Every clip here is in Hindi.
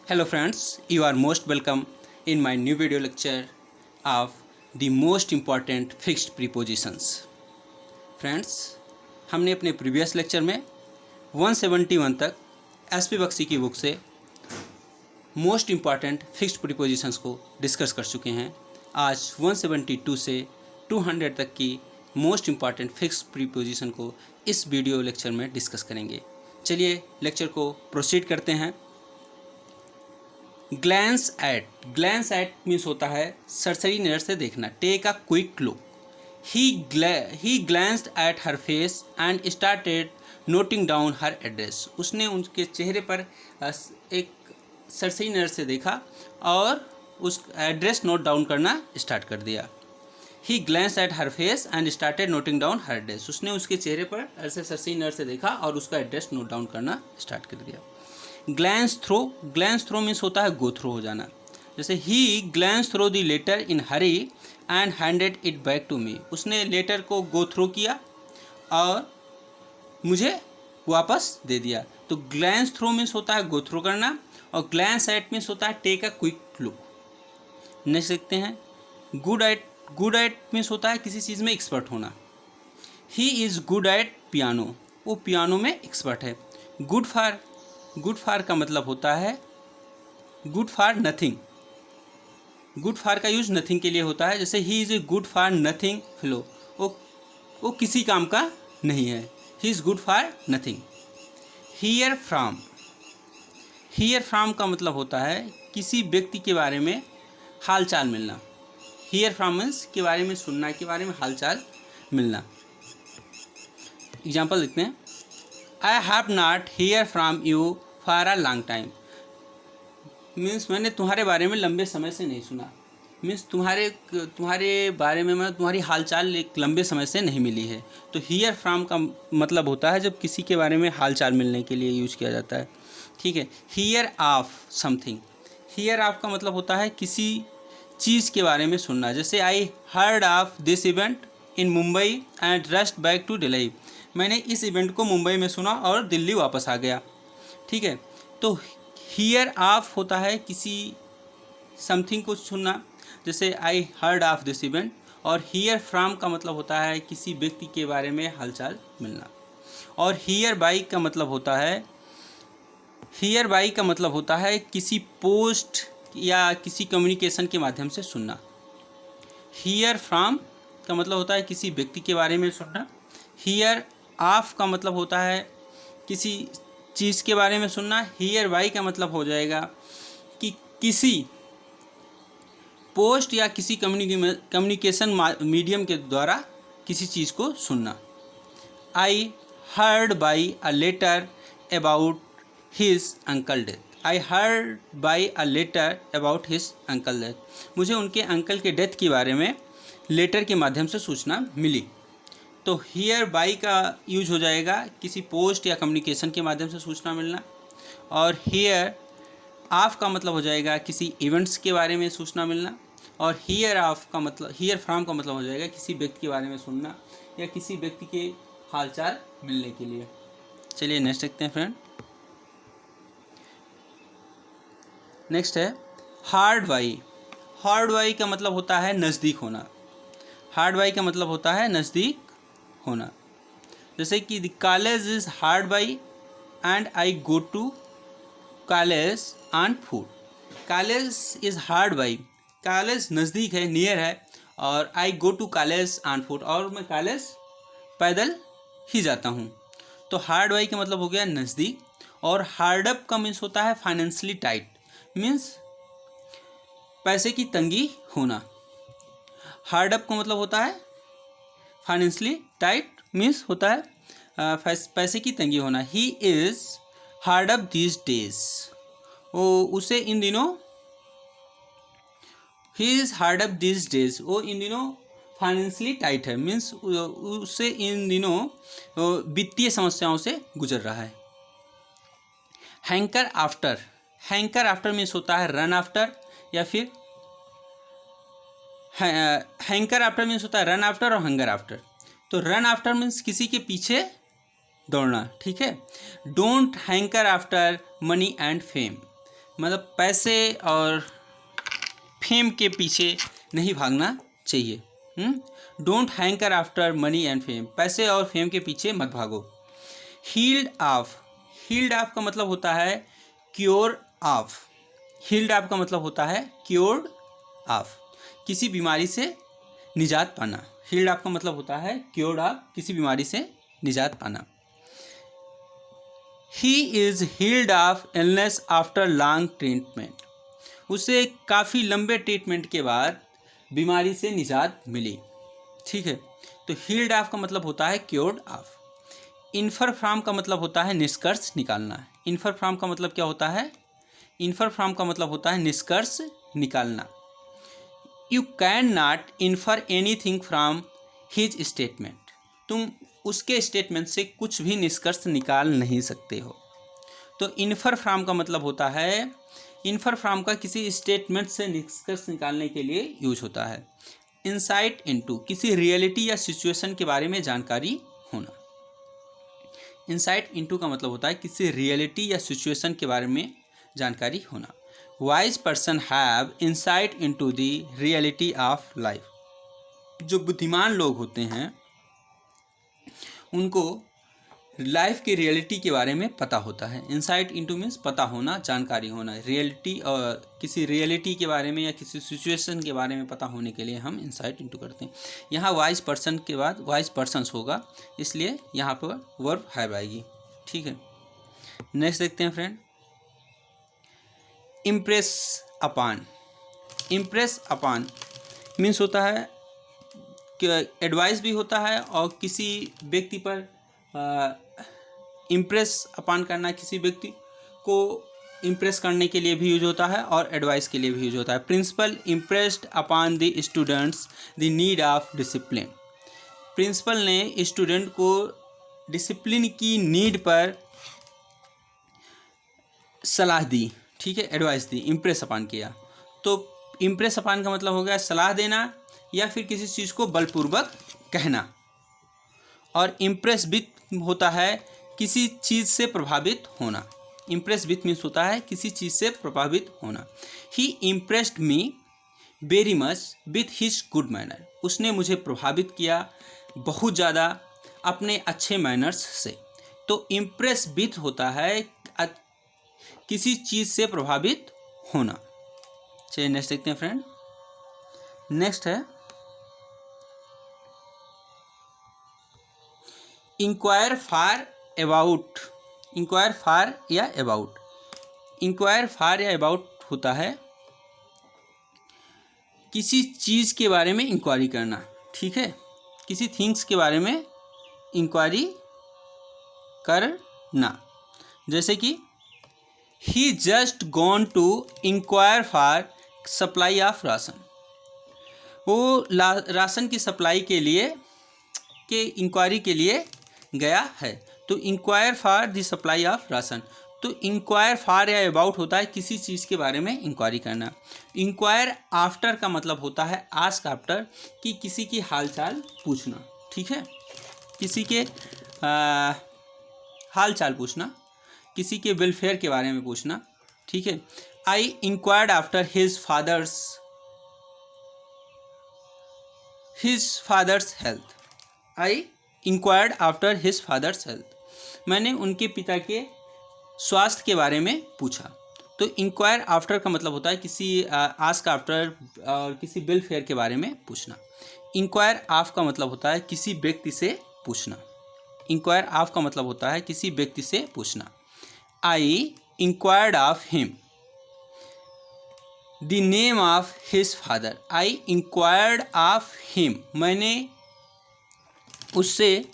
Hello friends, you are most welcome in my new video lecture of the most important fixed prepositions. Friends, हमने अपने प्रीवियस लेक्चर में 171 तक एसपी बख्शी की बुक से मोस्ट इम्पॉर्टेंट फिक्स्ड प्रीपोजिशंस को डिस्कस कर चुके हैं। आज 172 से 200 तक की मोस्ट इम्पॉर्टेंट फिक्स्ड प्रीपोजिशन को इस वीडियो लेक्चर में डिस्कस करेंगे। चलिए लेक्चर को प्रोसीड करते हैं। ग्लैंस एट मीन्स होता है सरसरी नज़र से देखना। Take a quick look. He glanced at her face and started noting down her address. उसने उनके चेहरे पर एक सरसरी नज़र से देखा और उस एड्रेस नोट डाउन करना स्टार्ट कर दिया। He glanced at her face and started noting down her address. उसने उसके चेहरे पर ऐसे सरसरी नज़र से देखा और उसका एड्रेस नोट डाउन करना स्टार्ट कर दिया। ग्लैंस थ्रो मीन्स होता है गो थ्रो हो जाना। जैसे he glance through the letter in hurry and handed it back to me. उसने लेटर को गो थ्रो किया और मुझे वापस दे दिया। तो ग्लैंस थ्रो मीन्स होता है गो थ्रो करना और ग्लैंस एट मीन्स होता है take a quick look. Next देखते हैं। गुड एट मीन्स होता है किसी चीज़ में एक्सपर्ट होना। He is good at piano. वो पियानो में एक्सपर्ट है। गुड फार का मतलब होता है गुड फार नथिंग। गुड फार का यूज नथिंग के लिए होता है। जैसे he is a good far nothing fellow. वो किसी काम का नहीं है। He is good far nothing. Here from का मतलब होता है किसी व्यक्ति के बारे में हाल चाल मिलना। हियर फ्राम मीन्स के बारे में सुनना, के बारे में हाल चाल मिलना। एग्जाम्पल देखते हैं। I have not here from U for a long time. Means मैंने तुम्हारे बारे में लंबे समय से नहीं सुना। मीन्स तुम्हारे बारे में मैं तुम्हारी हालचाल एक लंबे समय से नहीं मिली है। तो हियर फ्राम का मतलब होता है जब किसी के बारे में हालचाल मिलने के लिए यूज किया जाता है। ठीक है। Here of something. Here of का मतलब होता है किसी चीज़ के बारे में सुनना। जैसे I heard of this event in Mumbai and rushed back to Delhi. मैंने इस इवेंट को मुंबई में सुना और दिल्ली वापस आ गया। ठीक है। तो हियर ऑफ होता है किसी समथिंग को सुनना। जैसे I heard of this event. और हियर फ्रॉम का मतलब होता है किसी व्यक्ति के बारे में हालचाल मिलना। और हियर बाई का मतलब होता है किसी पोस्ट या किसी कम्युनिकेशन के माध्यम से सुनना। हियर फ्रॉम का मतलब होता है किसी व्यक्ति के बारे में सुनना। हियर ऑफ का मतलब होता है किसी चीज़ के बारे में सुनना। हियर बाई का मतलब हो जाएगा कि किसी पोस्ट या किसी कम्युनिकेशन मीडियम के द्वारा किसी चीज़ को सुनना। I heard by a letter about his uncle death. I heard by a letter about his uncle death. मुझे उनके अंकल के डेथ के बारे में लेटर के माध्यम से सूचना मिली। तो हियर बाई का यूज हो जाएगा किसी पोस्ट या कम्युनिकेशन के माध्यम से सूचना मिलना। और हियर ऑफ का मतलब हो जाएगा किसी इवेंट्स के बारे में सूचना मिलना। और हियर फ्रॉम का मतलब हो जाएगा किसी व्यक्ति के बारे में सुनना या किसी व्यक्ति के हालचाल मिलने के लिए। चलिए नेक्स्ट देखते हैं फ्रेंड। नेक्स्ट है हार्ड बाई का मतलब होता है नज़दीक होना। हार्ड बाई का मतलब होता है नज़दीक होना। जैसे कि the college is hard by and I go to college on foot. College is hard by. College नज़दीक है, नियर है। और I go to college on foot, और मैं कॉलेज पैदल ही जाता हूँ। तो हार्ड बाई का मतलब हो गया नज़दीक। और हार्ड अप का मीन्स होता है फाइनेंशियली टाइट। मीन्स पैसे की तंगी होना। हार्ड अप का मतलब होता है फाइनेंशियली टाइट, मीन्स होता है पैसे की तंगी होना। He is hard up these days. उसे इन दिनों he is hard up these days. वो इन दिनों फाइनेंशियली टाइट है। मीन्स उसे इन दिनों वित्तीय समस्याओं से गुजर रहा है। हैंकर आफ्टर मीन्स होता है रन आफ्टर या फिर हैंकर आफ्टर मीन्स होता है रन आफ्टर और हंगर आफ्टर। तो रन आफ्टर मीन्स किसी के पीछे दौड़ना। ठीक है। Don't hanker after money and fame. मतलब पैसे और फेम के पीछे नहीं भागना चाहिए। Don't hanker after money and fame, पैसे और फेम के पीछे मत भागो। हील्ड ऑफ, हील्ड ऑफ का मतलब होता है क्योर ऑफ, हील्ड ऑफ का मतलब होता है क्योर्ड ऑफ, किसी बीमारी से निजात पाना। हील्ड ऑफ का मतलब होता है क्योर्ड ऑफ, किसी बीमारी से निजात पाना। He is healed of illness after long treatment, उसे काफ़ी लंबे ट्रीटमेंट के बाद बीमारी से निजात मिली। ठीक है, तो हील्ड ऑफ का मतलब होता है क्योर्ड ऑफ। इन्फर फ्रॉम का मतलब होता है निष्कर्ष निकालना। इन्फर फ्रॉम का मतलब क्या होता है? इन्फर फ्रॉम का मतलब होता है निष्कर्ष निकालना। You can not infer anything from his statement, तुम उसके स्टेटमेंट से कुछ भी निष्कर्ष निकाल नहीं सकते हो। तो इन्फर फ्रॉम का मतलब होता है, इन्फर फ्रॉम का किसी स्टेटमेंट से निष्कर्ष निकालने के लिए यूज होता है। इंसाइट इनटू, किसी रियलिटी या सिचुएशन के बारे में जानकारी होना। इंसाइट इनटू का मतलब होता है किसी रियलिटी या सिचुएशन के बारे में जानकारी होना। Wise person have insight into the reality of life, जो बुद्धिमान लोग होते हैं उनको लाइफ की रियलिटी के बारे में पता होता है। इंसाइट इनटू मीन्स पता होना, जानकारी होना। रियलिटी और किसी रियलिटी के बारे में या किसी सिचुएशन के बारे में पता होने के लिए हम इंसाइट इनटू करते हैं। यहाँ वाइज पर्सन के बाद वाइज पर्सन्स होगा, इसलिए यहाँ पर वर्ब हैव आएगी। ठीक है, नेक्स्ट देखते हैं फ्रेंड। इम्प्रेस अपान, इम्प्रेस अपान मीन्स होता है कि एडवाइस भी होता है और किसी व्यक्ति पर इम्प्रेस अपान करना, किसी व्यक्ति को इम्प्रेस करने के लिए भी यूज होता है और एडवाइस के लिए भी यूज होता है। Principal impressed upon the students the need of discipline, principal ने स्टूडेंट को डिसिप्लिन की नीड पर सलाह दी। ठीक है, एडवाइस दी, इम्प्रेस अपान किया। तो इम्प्रेस अपान का मतलब हो गया सलाह देना या फिर किसी चीज़ को बलपूर्वक कहना। और इम्प्रेस विथ होता है किसी चीज़ से प्रभावित होना। इम्प्रेस विथ मीन्स होता है किसी चीज़ से प्रभावित होना। He impressed me very much with his good manner, उसने मुझे प्रभावित किया बहुत ज़्यादा अपने अच्छे मैनर्स से। तो इम्प्रेस विथ होता है किसी चीज़ से प्रभावित होना। चलिए नेक्स्ट देखते हैं फ्रेंड। नेक्स्ट है inquire for about, inquire for या अबाउट। इंक्वायर फॉर या अबाउट होता है किसी चीज़ के बारे में इंक्वायरी करना। ठीक है, किसी थिंग्स के बारे में इंक्वायरी करना। जैसे कि he just gone to inquire for supply of ration, वो राशन की सप्लाई के लिए के इंक्वायरी के लिए गया है। तो inquire for the supply of ration. तो इंक्वायर फॉर या अबाउट होता है किसी चीज़ के बारे में इंक्वायरी करना। इंक्वायर आफ्टर का मतलब होता है आस्क आफ्टर, कि किसी की हालचाल पूछना। ठीक है, किसी के हालचाल पूछना, किसी के वेलफेयर के बारे में पूछना। ठीक है, आई inquired after his father's health, आई inquired after his father's health, मैंने उनके पिता के स्वास्थ्य के बारे में पूछा। तो इंक्वायर आफ्टर का मतलब होता है किसी आस्क आफ्टर और किसी वेलफेयर के बारे में पूछना। इंक्वायर ऑफ का मतलब होता है किसी व्यक्ति से पूछना। इंक्वायर ऑफ का मतलब होता है किसी व्यक्ति से पूछना। आई inquired of him the name of his father, I inquired of him, मैंने उससे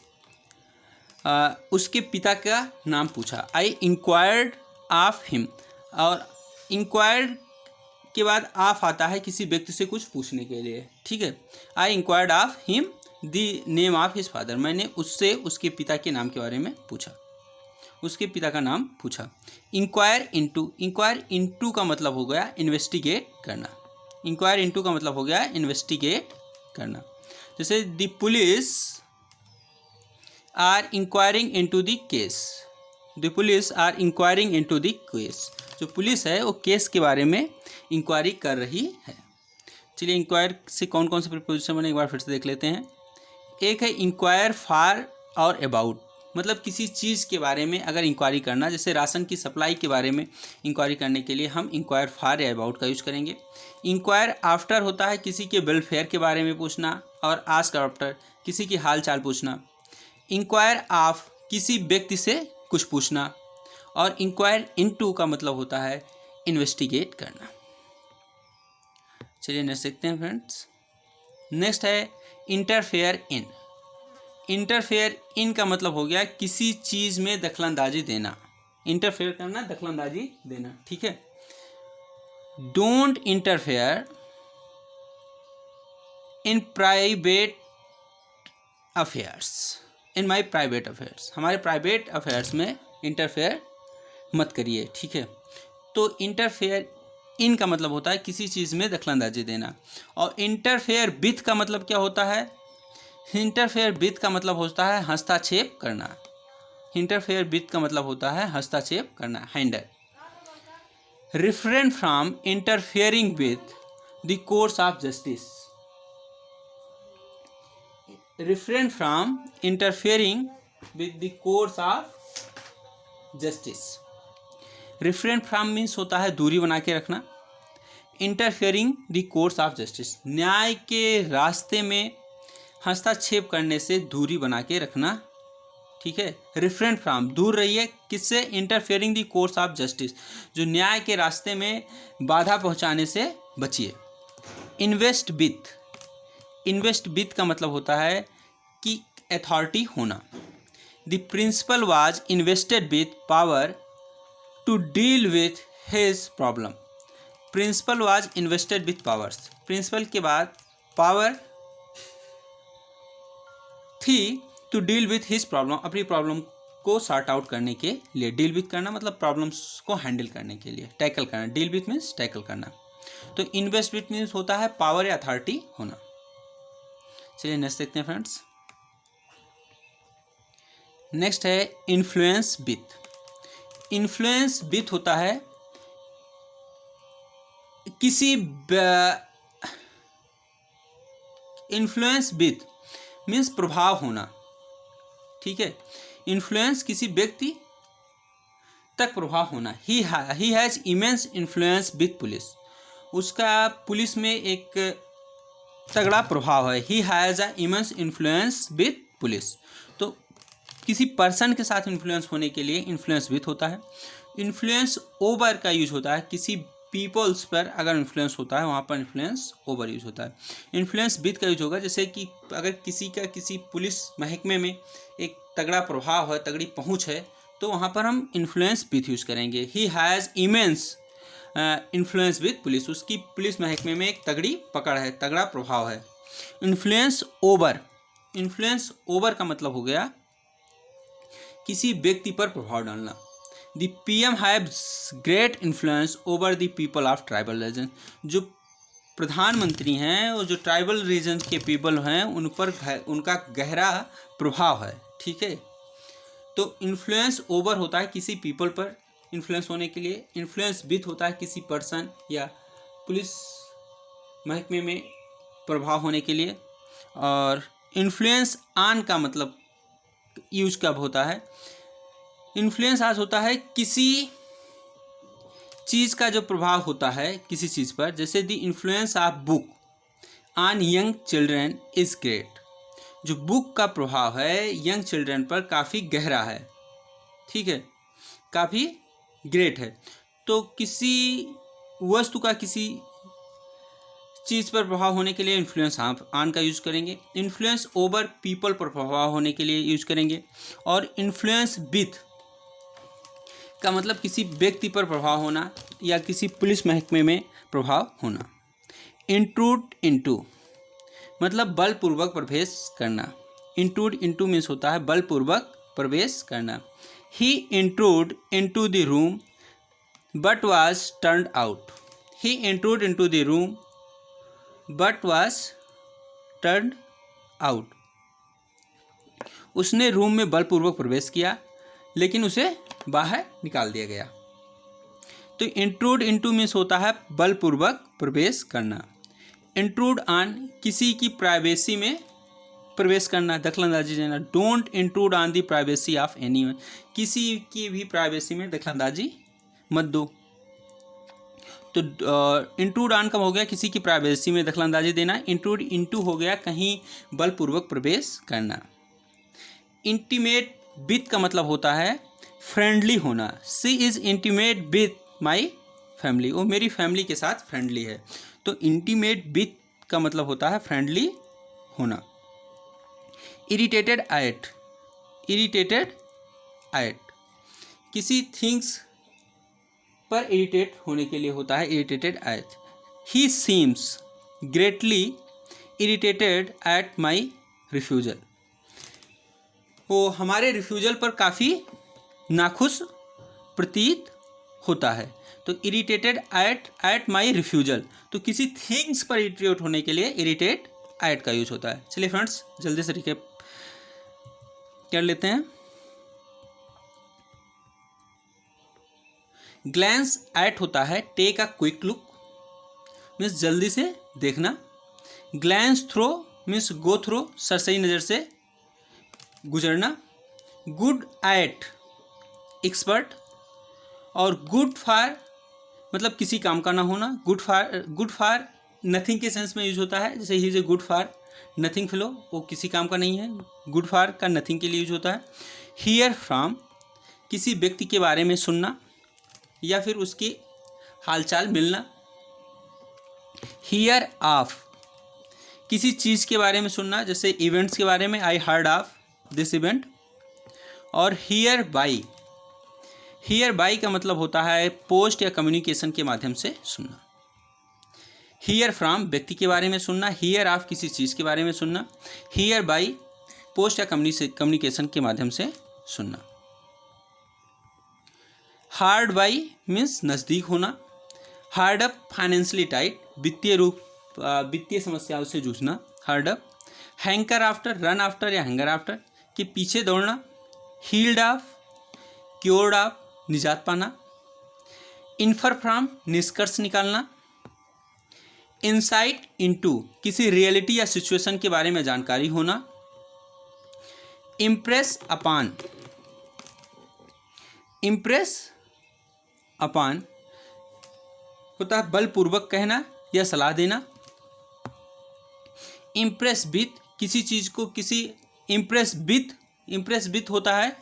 उसके पिता का नाम पूछा। आई इंक्वायर्ड ऑफ हिम, और इंक्वायर्ड के बाद ऑफ आता है किसी व्यक्ति से कुछ पूछने के लिए। ठीक है, आई inquired of him the name of his father, मैंने उससे उसके पिता के नाम के बारे में पूछा, उसके पिता का नाम पूछा। इंक्वायर इनटू, इंक्वायर इनटू का मतलब हो गया इन्वेस्टिगेट करना। इंक्वायर इनटू का मतलब हो गया इन्वेस्टिगेट करना। जैसे the police are inquiring into the case, the police are inquiring into the case, जो पुलिस है वो केस के बारे में इंक्वायरी कर रही है। चलिए इंक्वायर से कौन कौन से प्रीपोजिशन बने एक बार फिर से देख लेते हैं। एक है इंक्वायर फॉर और अबाउट, मतलब किसी चीज़ के बारे में अगर इंक्वायरी करना, जैसे राशन की सप्लाई के बारे में इंक्वायरी करने के लिए हम इंक्वायर फॉर या अबाउट का यूज़ करेंगे। इंक्वायर आफ्टर होता है किसी के वेलफेयर के बारे में पूछना, और आस्क आफ्टर किसी की हाल चाल पूछना। इंक्वायर ऑफ किसी व्यक्ति से कुछ पूछना, और इंक्वायर इनटू का मतलब होता है इन्वेस्टिगेट करना। चलिए नेक्स्ट देखते हैं फ्रेंड्स। नेक्स्ट है इंटरफेयर इन। इंटरफेयर इन का मतलब हो गया किसी चीज़ में दखलंदाजी देना। इंटरफेयर करना, दखलंदाजी देना, ठीक है। Don't interfere in private affairs, in my private affairs, हमारे प्राइवेट अफेयर्स में इंटरफेयर मत करिए, ठीक है। तो इंटरफेयर इन का मतलब होता है किसी चीज़ में दखलंदाजी देना। और इंटरफेयर विथ का मतलब क्या होता है? इंटरफेयर विथ का मतलब होता है हस्तक्षेप करना। इंटरफेयर विथ का मतलब होता है हस्तक्षेप करना, handle. Refrain from interfering with the course of justice. Refrain from interfering with the course of justice. Refrain from means होता है दूरी बना के रखना। Interfering the course of justice, न्याय के रास्ते में हस्तक्षेप करने से दूरी बना के रखना, ठीक है। रिफ्रेन फ्रॉम दूर रहिए, किससे? Interfering the course of justice, जो न्याय के रास्ते में बाधा पहुंचाने से बचिए। इन्वेस्ट विथ, इन्वेस्ट विथ का मतलब होता है कि अथॉरिटी होना। The principal was invested with power to deal with his problem. Principal was invested with powers, principal के बाद पावर थी to deal with his problem, अपनी प्रॉब्लम को सॉर्ट आउट करने के लिए। डील विथ करना मतलब प्रॉब्लम्स को हैंडल करने के लिए, टैकल करना। डील विथ मीन्स टैकल करना। तो इन्वेस्ट विथ मीन्स होता है पावर या अथॉरिटी होना। चलिए नेक्स्ट देखते हैं फ्रेंड्स। नेक्स्ट है इन्फ्लुएंस विथ। इन्फ्लुएंस विथ होता है किसी, इन्फ्लुएंस विथ मीन्स प्रभाव होना, ठीक है। इन्फ्लुएंस किसी व्यक्ति तक प्रभाव होना। He has immense influence with police, उसका पुलिस में एक तगड़ा प्रभाव है। He has a immense influence with police, तो किसी पर्सन के साथ इन्फ्लुएंस होने के लिए इन्फ्लुएंस विथ होता है। इन्फ्लुएंस ओवर का यूज होता है किसी पीपल्स पर अगर इन्फ्लुएंस होता है वहाँ पर इन्फ्लुएंस ओवर यूज होता है। इन्फ्लुएंस विथ का यूज होगा जैसे कि अगर किसी का किसी पुलिस महकमे में एक तगड़ा प्रभाव है, तगड़ी पहुँच है, तो वहाँ पर हम इन्फ्लुएंस विथ यूज़ करेंगे। He has immense influence with police, उसकी पुलिस महकमे में एक तगड़ी पकड़ है, तगड़ा प्रभाव है। इन्फ्लुएंस ओवर, इन्फ्लुएंस ओवर का मतलब हो गया किसी व्यक्ति पर प्रभाव डालना। The PM haves great influence over the people of tribal region, जो प्रधानमंत्री हैं और जो ट्राइबल रीजन के पीपल हैं उन पर उनका गहरा प्रभाव है, ठीक है। तो इन्फ्लुएंस ओवर होता है किसी पीपल पर इन्फ्लुएंस होने के लिए। इन्फ्लुएंस विथ होता है किसी पर्सन या पुलिस महकमे में प्रभाव होने के लिए। और इन्फ्लुएंस ऑन का मतलब यूज कब होता है? इन्फ्लुएंस आज होता है किसी चीज़ का जो प्रभाव होता है किसी चीज़ पर, जैसे the influence of book on young children is great, जो बुक का प्रभाव है यंग चिल्ड्रन पर काफ़ी गहरा है, ठीक है, काफ़ी ग्रेट है। तो किसी वस्तु का किसी चीज़ पर प्रभाव होने के लिए इन्फ्लुएंस ऑन का यूज़ करेंगे। इन्फ्लुएंस ओवर पीपल पर प्रभाव होने के लिए यूज करेंगे। और इन्फ्लुएंस विथ का मतलब किसी व्यक्ति पर प्रभाव होना या किसी पुलिस महकमे में प्रभाव होना। इंट्रूड इनटू मतलब बलपूर्वक प्रवेश करना। इंट्रूड इनटू मीन्स होता है बलपूर्वक प्रवेश करना। He intrude into the room but was turned out. He intrude into the room but was turned out. उसने रूम में बलपूर्वक प्रवेश किया लेकिन उसे बाहर निकाल दिया गया। तो इंट्रूड इनटू मीन्स होता है बलपूर्वक प्रवेश करना। इंट्रूड ऑन किसी की प्राइवेसी में प्रवेश करना, दखलंदाजी देना। Don't intrude on the privacy of anyone, किसी की भी प्राइवेसी में दखलंदाजी मत दो। तो इंट्रूड ऑन कब हो गया, किसी की प्राइवेसी में दखलंदाजी देना। इंट्रूड इनटू हो गया कहीं बलपूर्वक प्रवेश करना। इंटीमेट विथ का मतलब होता है फ्रेंडली होना। She is intimate with my family, वो मेरी फैमिली के साथ फ्रेंडली है। तो इंटीमेट विथ का मतलब होता है फ्रेंडली होना। इरिटेटेड एट, इरिटेटेड एट किसी थिंग्स पर इरिटेट होने के लिए होता है irritated at. He seems greatly irritated at my refusal, वो हमारे रिफ्यूजल पर काफ़ी नाखुश प्रतीत होता है। तो इरिटेटेड एट माई रिफ्यूजल, तो किसी थिंग्स पर इरिटेट होने के लिए इरिटेट एट का यूज होता है। चलिए फ्रेंड्स जल्दी से रिकैप कर लेते हैं। ग्लैंस एट होता है take a quick look, means जल्दी से देखना। Glance through means go through, सरसरी नज़र से गुजरना। गुड एट एक्सपर्ट, और गुड फॉर मतलब किसी काम का ना होना। गुड फॉर नथिंग के सेंस में यूज होता है, जैसे he is a good for nothing fellow, वो किसी काम का नहीं है। गुड फॉर का नथिंग के लिए यूज होता है। हियर फ्रॉम किसी व्यक्ति के बारे में सुनना या फिर उसकी हालचाल मिलना। हियर ऑफ किसी चीज़ के बारे में सुनना, जैसे इवेंट्स के बारे में, आई हर्ड ऑफ दिस इवेंट। और हियर बाई का मतलब होता है पोस्ट या कम्युनिकेशन के माध्यम से सुनना। हियर फ्रॉम व्यक्ति के बारे में सुनना, हियर ऑफ किसी चीज़ के बारे में सुनना, हियर बाई पोस्ट या कम्युनिकेशन के माध्यम से सुनना। हार्ड बाई मीन्स नज़दीक होना। हार्ड अप फाइनेंशियली टाइट, वित्तीय समस्याओं से जूझना। Hard up. Hanker after, run after या हैंगर आफ्टर के पीछे दौड़ना। हील्ड ऑफ, क्योर्ड ऑफ निजात पाना। इन्फर फ्रॉम निष्कर्ष निकालना। इंसाइट इनटू किसी रियलिटी या सिचुएशन के बारे में जानकारी होना। इम्प्रेस अपॉन, इम्प्रेस अपॉन होता है बलपूर्वक कहना या सलाह देना। इम्प्रेस विथ किसी चीज़ को किसी इम्प्रेस विथ होता है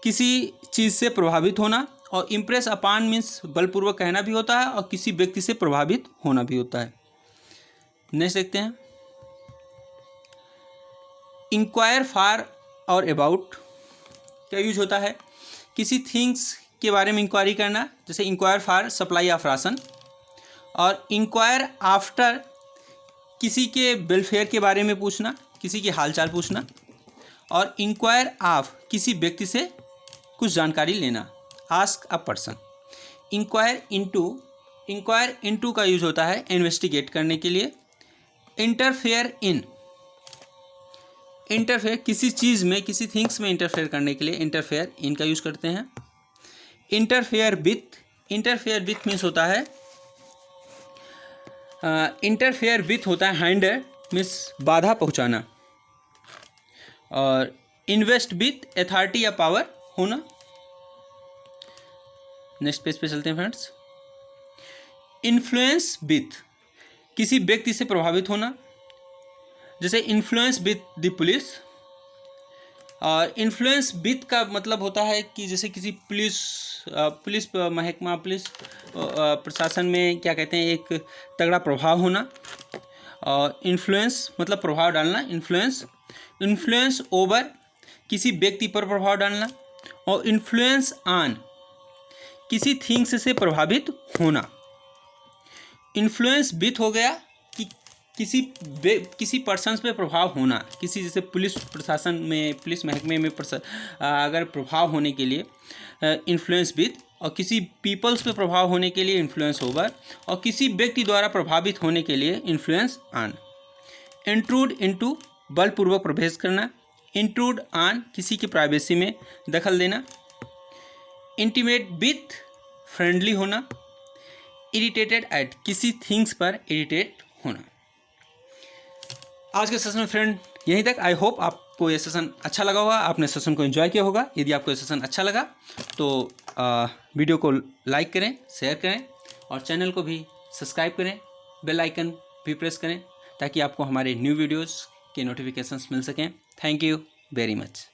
किसी चीज़ से प्रभावित होना। और इम्प्रेस अपॉन मीन्स बलपूर्वक कहना भी होता है और किसी व्यक्ति से प्रभावित होना भी होता है। नेक्स्ट देखते हैं। इंक्वायर फॉर और अबाउट क्या यूज होता है, किसी थिंग्स के बारे में इंक्वायरी करना, जैसे inquire for supply of ration. और इंक्वायर आफ्टर किसी के वेलफेयर के बारे में पूछना, किसी की हालचाल पूछना। और इंक्वायर ऑफ किसी व्यक्ति से कुछ जानकारी लेना, ask a person. Inquire into का यूज होता है इन्वेस्टिगेट करने के लिए। इंटरफेयर किसी चीज़ में किसी थिंग्स में इंटरफेयर करने के लिए इंटरफेयर इन का यूज करते हैं। इंटरफेयर विथ मीन्स होता है इंटरफेयर विथ होता है हाइंडर मीन्स बाधा पहुंचाना। और इन्वेस्ट विथ अथॉरिटी या पावर होना। नेक्स्ट पेज पे चलते हैं फ्रेंड्स। इन्फ्लुएंस विथ किसी व्यक्ति से प्रभावित होना, जैसे इन्फ्लुएंस विथ द पुलिस। और इन्फ्लुएंस विथ का मतलब होता है कि जैसे किसी पुलिस महकमा पुलिस प्रशासन में क्या कहते हैं एक तगड़ा प्रभाव होना। और इन्फ्लुएंस मतलब प्रभाव डालना, इन्फ्लुएंस ओवर किसी व्यक्ति पर प्रभाव डालना। और इन्फ्लुएंस ऑन किसी थिंग्स से प्रभावित होना। इन्फ्लुएंस विथ हो गया कि किसी पर्सन्स पे प्रभाव होना, किसी जैसे पुलिस प्रशासन में पुलिस महकमे में अगर प्रभाव होने के लिए इन्फ्लुएंस विथ। और किसी पीपल्स पे प्रभाव होने के लिए इन्फ्लुएंस ओवर। और किसी व्यक्ति द्वारा प्रभावित होने के लिए इन्फ्लुएंस ऑन। इंट्रूड इनटू बलपूर्वक प्रवेश करना। इंट्रूड ऑन किसी की प्राइवेसी में दखल देना। इंटीमेट विथ फ्रेंडली होना। इरिटेटेड एट, किसी थिंग्स पर इरिटेट होना। आज के सेशन में फ्रेंड यहीं तक। आई होप आपको ये सेशन अच्छा लगा होगा, आपने सेशन को एंजॉय किया होगा। यदि आपको ये सेशन अच्छा लगा तो वीडियो को लाइक करें, शेयर करें और चैनल को भी सब्सक्राइब करें, बेल आइकन भी प्रेस करें ताकि आपको हमारे न्यू वीडियोस के नोटिफिकेशंस मिल सकें। Thank you very much.